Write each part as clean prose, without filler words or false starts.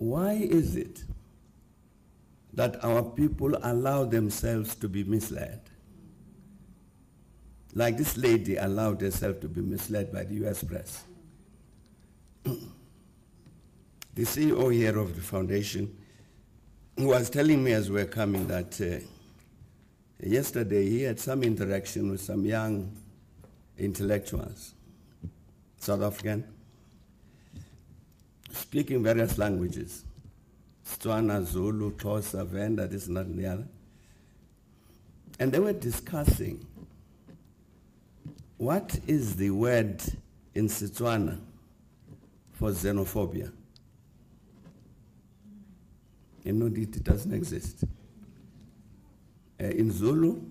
why is it that our people allow themselves to be misled? Like this lady allowed herself to be misled by the US press. The CEO here of the foundation was telling me as we were coming that yesterday he had some interaction with some young intellectuals, South African, speaking various languages, Tswana, Zulu, Xhosa, Venda, this and that and the other. And they were discussing what is the word in Setswana for xenophobia. You know, it doesn't exist. In Zulu,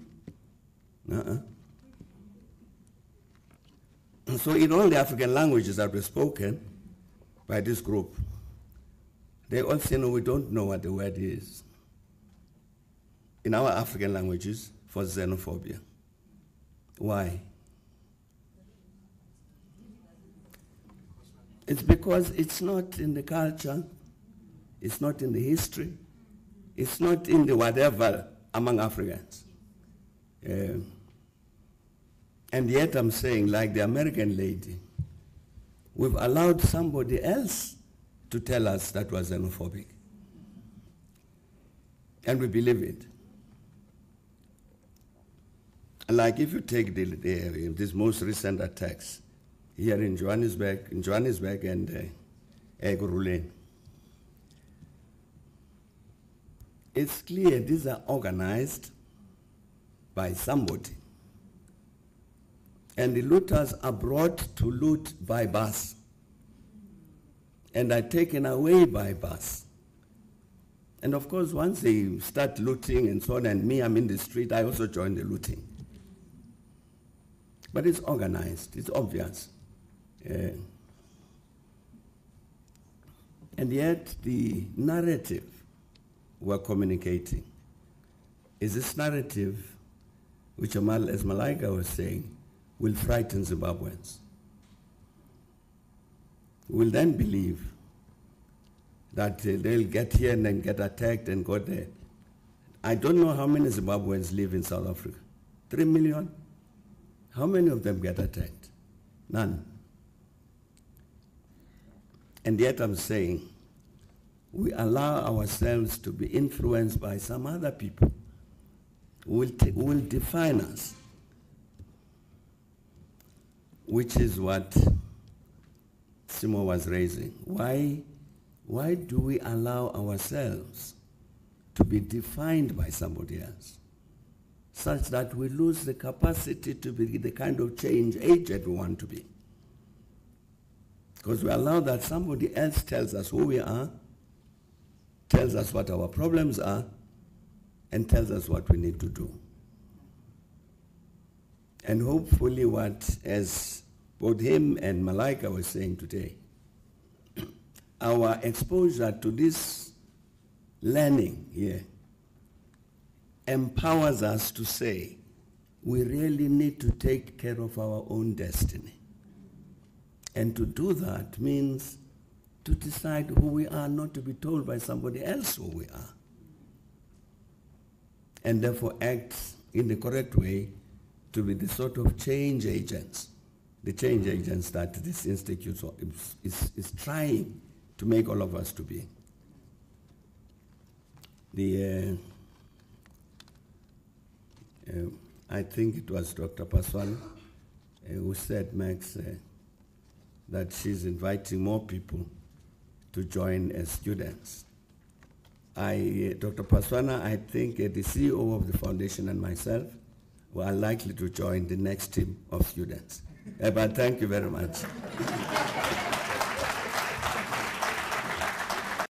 So in all the African languages that were spoken by this group, they all say, no, we don't know what the word is in our African languages for xenophobia. Why? It's because it's not in the culture, it's not in the history, it's not in the whatever among Africans. And yet I'm saying, like the American lady, we've allowed somebody else to tell us that was xenophobic. And we believe it. Like if you take this most recent attacks here in Johannesburg and Ekurhuleni, it's clear these are organized by somebody. And the looters are brought to loot by bus and are taken away by bus. And of course, once they start looting and so on, and me, I'm in the street, I also join the looting. But it's organized, it's obvious. And yet the narrative we're communicating is this narrative which, as Malaika was saying, will frighten Zimbabweans. Will then believe that they'll get here and then get attacked and go there. I don't know how many Zimbabweans live in South Africa. 3 million? How many of them get attacked? None. And yet I'm saying, we allow ourselves to be influenced by some other people who will define us, which is what Simo was raising. Why do we allow ourselves to be defined by somebody else, such that we lose the capacity to be the kind of change agent we want to be? Because we allow that somebody else tells us who we are, tells us what our problems are, and tells us what we need to do. And hopefully what, as both him and Malaika were saying today, our exposure to this learning here empowers us to say, we really need to take care of our own destiny. And to do that means to decide who we are, not to be told by somebody else who we are. And therefore act in the correct way to be the sort of change agents, the change agents that this institute is trying to make all of us to be. I think it was Dr. Paswan who said, Max, that she's inviting more people to join as students. Dr. Paswana, I think the CEO of the foundation and myself are likely to join the next team of students. But thank you very much.